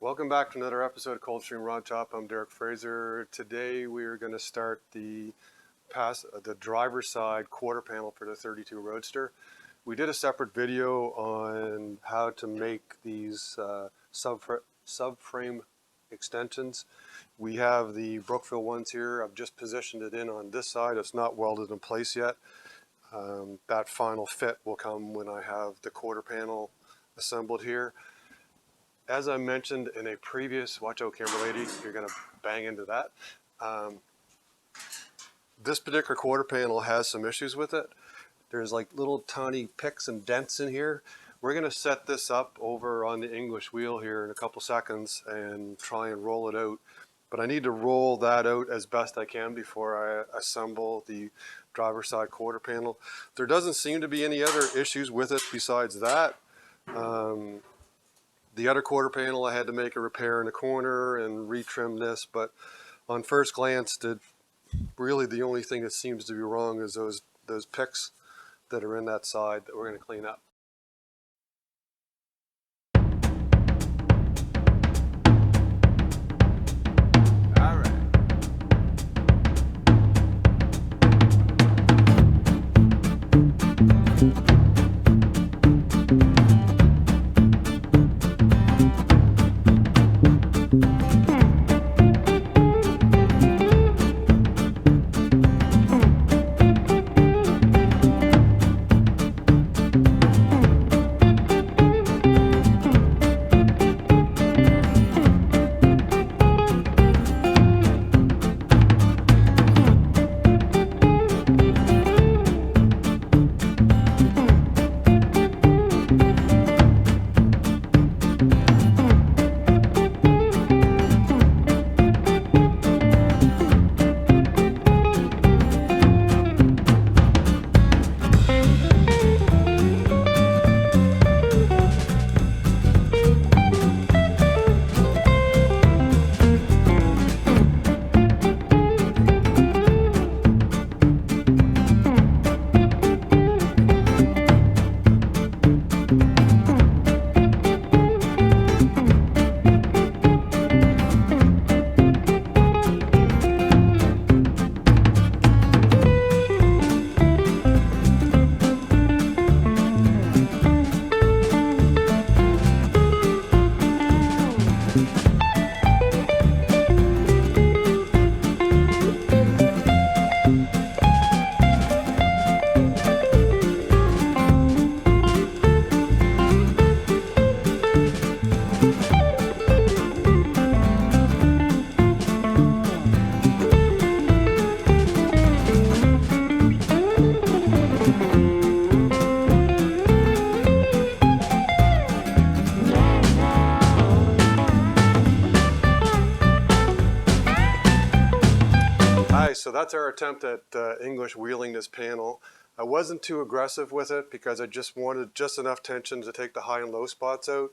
Welcome back to another episode of Coldstream Rod Shop. I'm Derek Fraser. Today we're going to start the driver's side quarter panel for the 32 Roadster. We did a separate video on how to make these subframe extensions. We have the Brookville ones here. I've just positioned it in on this side. It's not welded in place yet. That final fit will come when I have the quarter panel assembled here. As I mentioned in a previous, watch out camera lady, you're going to bang into that. This particular quarter panel has some issues with it. There's like little tiny picks and dents in here. We're going to set this up over on the English wheel here in a couple seconds and try and roll it out. But I need to roll that out as best I can before I assemble the driver's side quarter panel. There doesn't seem to be any other issues with it besides that. The other quarter panel, I had to make a repair in the corner and retrim this, but on first glance, really the only thing that seems to be wrong is those picks that are in that side that we're going to clean up. All right. So that's our attempt at English wheeling this panel. I wasn't too aggressive with it because I just wanted just enough tension to take the high and low spots out.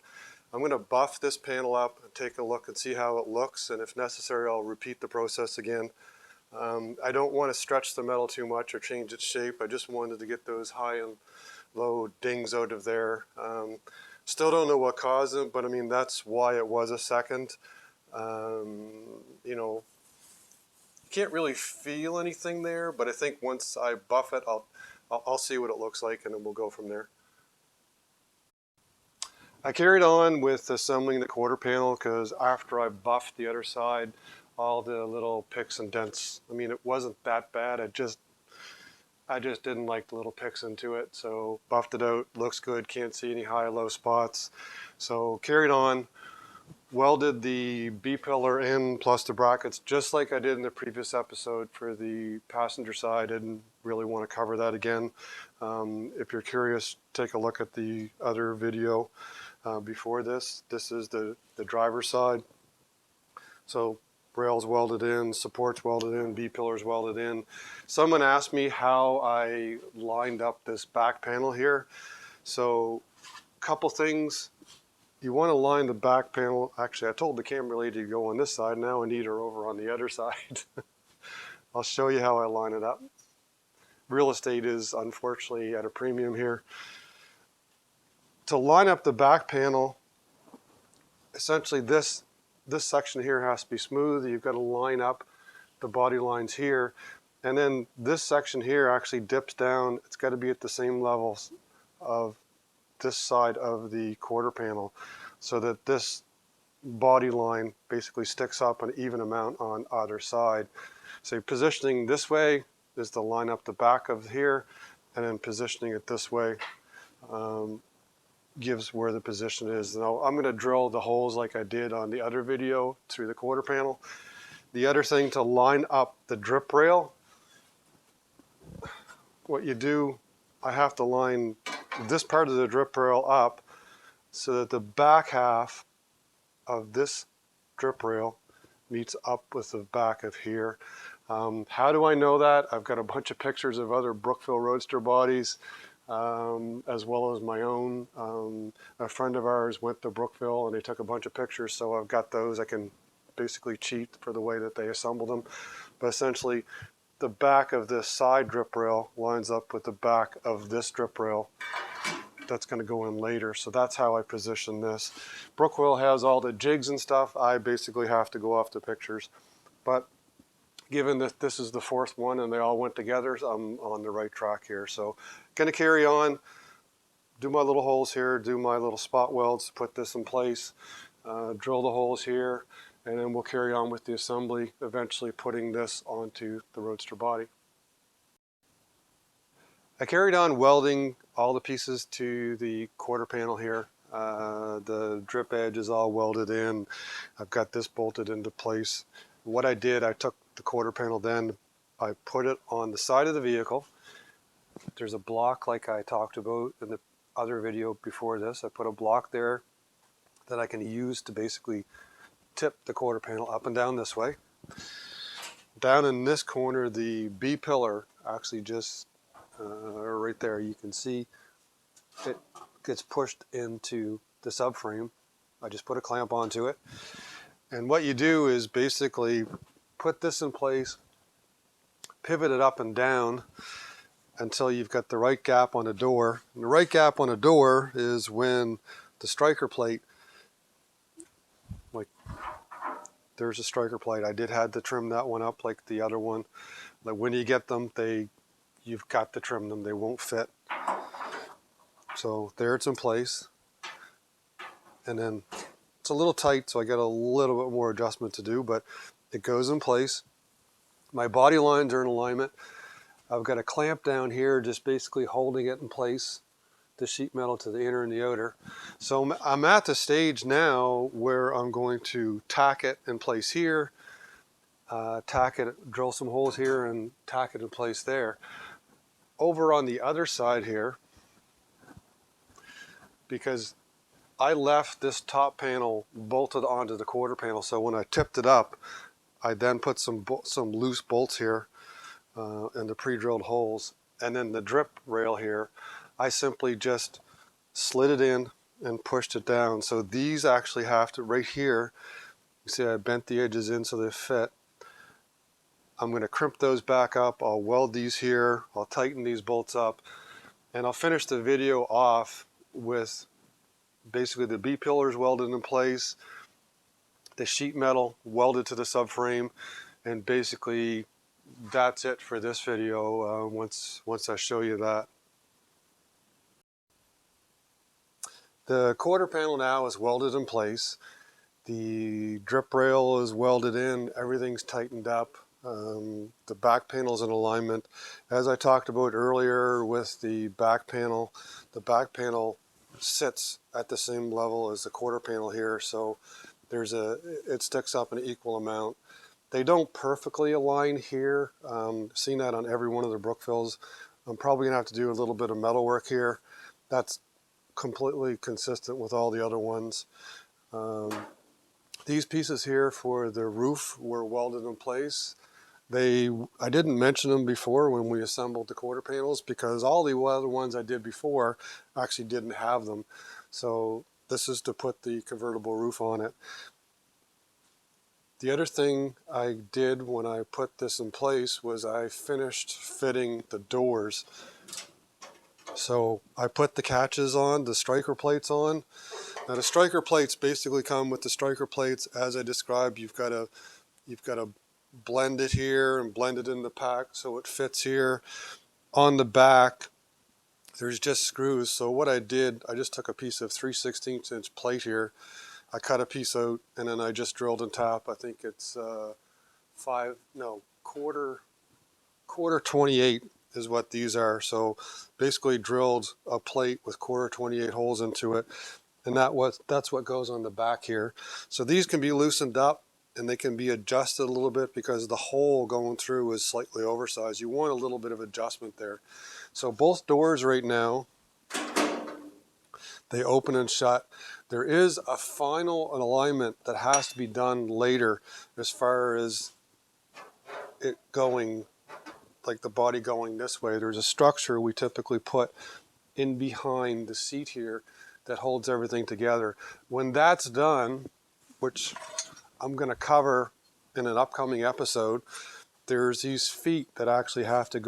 I'm going to buff this panel up and take a look and see how it looks, and if necessary I'll repeat the process again. I don't want to stretch the metal too much or change its shape. I just wanted to get those high and low dings out of there. Still don't know what caused it, but I mean that's why it was a second. You know, can't really feel anything there, but I think once I buff it, I'll see what it looks like, and then we'll go from there. I carried on with assembling the quarter panel because after I buffed the other side, all the little picks and dents, I mean, it wasn't that bad. I just didn't like the little picks into it, so buffed it out. Looks good. Can't see any high, low spots. So carried on. Welded the B-pillar in plus the brackets just like I did in the previous episode for the passenger side. I didn't really want to cover that again. If you're curious, take a look at the other video before this. This is the driver's side. So rails welded in, supports welded in, B-pillars welded in. Someone asked me how I lined up this back panel here. So a couple things. You want to line the back panel. Actually, I told the camera lady to go on this side. Now I need her over on the other side. I'll show you how I line it up. Real estate is unfortunately at a premium here. To line up the back panel, essentially this section here has to be smooth. You've got to line up the body lines here. And then this section here actually dips down. It's got to be at the same levels of this side of the quarter panel so that this body line basically sticks up an even amount on either side. So positioning this way is to line up the back of here, and then positioning it this way gives where the position is. Now I'm going to drill the holes like I did on the other video through the quarter panel. The other thing, to line up the drip rail, what you do, I have to line this part of the drip rail up so that the back half of this drip rail meets up with the back of here. How do I know that? I've got a bunch of pictures of other Brookville Roadster bodies, as well as my own. A friend of ours went to Brookville and they took a bunch of pictures, so I've got those. I can basically cheat for the way that they assembled them. But essentially, the back of this side drip rail lines up with the back of this drip rail. That's going to go in later, so that's how I position this. Brookville has all the jigs and stuff. I basically have to go off the pictures. But given that this is the fourth one and they all went together, I'm on the right track here. So going to carry on, do my little holes here, do my little spot welds, put this in place, drill the holes here, and then we'll carry on with the assembly, eventually putting this onto the Roadster body. I carried on welding all the pieces to the quarter panel here. The drip edge is all welded in. I've got this bolted into place. What I did, I took the quarter panel, then I put it on the side of the vehicle. There's a block like I talked about in the other video before this. I put a block there that I can use to basically tip the quarter panel up and down this way. Down in this corner, the B pillar actually just right there, you can see it gets pushed into the subframe. I just put a clamp onto it. And what you do is basically put this in place, pivot it up and down until you've got the right gap on a door. And the right gap on a door is when the striker plate, like there's a striker plate. I did have to trim that one up like the other one. Like when you get them, you've got to trim them. They won't fit. So there it's in place. And then it's a little tight, so I got a little bit more adjustment to do, but it goes in place. My body lines are in alignment. I've got a clamp down here just basically holding it in place, the sheet metal to the inner and the outer. So I'm at the stage now where I'm going to tack it in place here, tack it, drill some holes here and tack it in place there. Over on the other side here, because I left this top panel bolted onto the quarter panel, so when I tipped it up, I then put some loose bolts here in the pre-drilled holes, and then the drip rail here, I simply just slid it in and pushed it down. So these actually have to, right here, you see I bent the edges in so they fit. I'm going to crimp those back up. I'll weld these here. I'll tighten these bolts up, and I'll finish the video off with basically the B pillars welded in place, the sheet metal welded to the subframe, and basically that's it for this video once I show you that. The quarter panel now is welded in place. The drip rail is welded in. Everything's tightened up. The back panel is in alignment. As I talked about earlier with the back panel sits at the same level as the quarter panel here, so it sticks up an equal amount. They don't perfectly align here. Seen that on every one of the Brookvilles. I'm probably gonna have to do a little bit of metal work here. That's completely consistent with all the other ones. These pieces here for the roof were welded in place. I didn't mention them before when we assembled the quarter panels because all the other ones I did before actually didn't have them. So this is to put the convertible roof on it. The other thing I did when I put this in place was I finished fitting the doors. So I put the catches on, the striker plates on. Now the striker plates basically come with the striker plates as I described. You've got to blend it here and blend it in the pack so it fits here. On the back, there's just screws. So what I did, I just took a piece of 3/16 inch plate here. I cut a piece out and then I just drilled and tapped. I think it's quarter 28 is what these are. So basically drilled a plate with quarter 28 holes into it, and that's what goes on the back here. So these can be loosened up and they can be adjusted a little bit because the hole going through is slightly oversized. You want a little bit of adjustment there. So both doors right now, they open and shut. There is a final alignment that has to be done later as far as it going, like the body going this way. There's a structure we typically put in behind the seat here that holds everything together. When that's done, which I'm going to cover in an upcoming episode, there's these feet that actually have to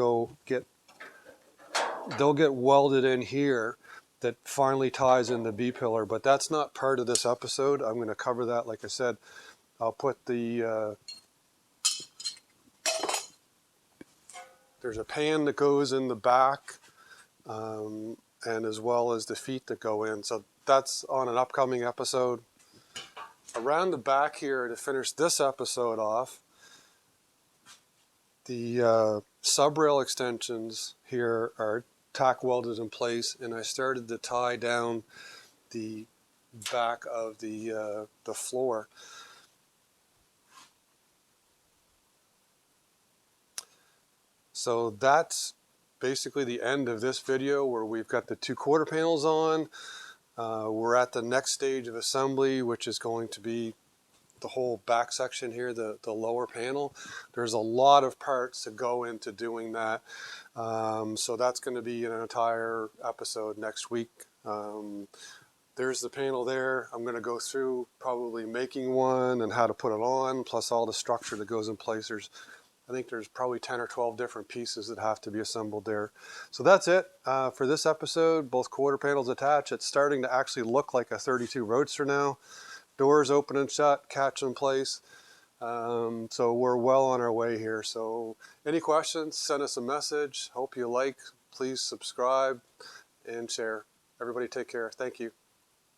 they'll get welded in here that finally ties in the B-pillar, but that's not part of this episode. I'm going to cover that. Like I said, I'll put there's a pan that goes in the back, and as well as the feet that go in. So that's on an upcoming episode. Around the back here, to finish this episode off, the sub-rail extensions here are tack welded in place, and I started to tie down the back of the floor. So that's basically the end of this video where we've got the 2 quarter panels on. We're at the next stage of assembly, which is going to be the whole back section here, the lower panel. There's a lot of parts that go into doing that. So that's going to be an entire episode next week. There's the panel there. I'm going to go through probably making one and how to put it on, plus all the structure that goes in place. I think there's probably 10 or 12 different pieces that have to be assembled there. So that's it for this episode. Both quarter panels attached. It's starting to actually look like a 32 Roadster now. Doors open and shut, catch in place. So we're well on our way here. So any questions, send us a message. Hope you like. Please subscribe and share. Everybody take care. Thank you.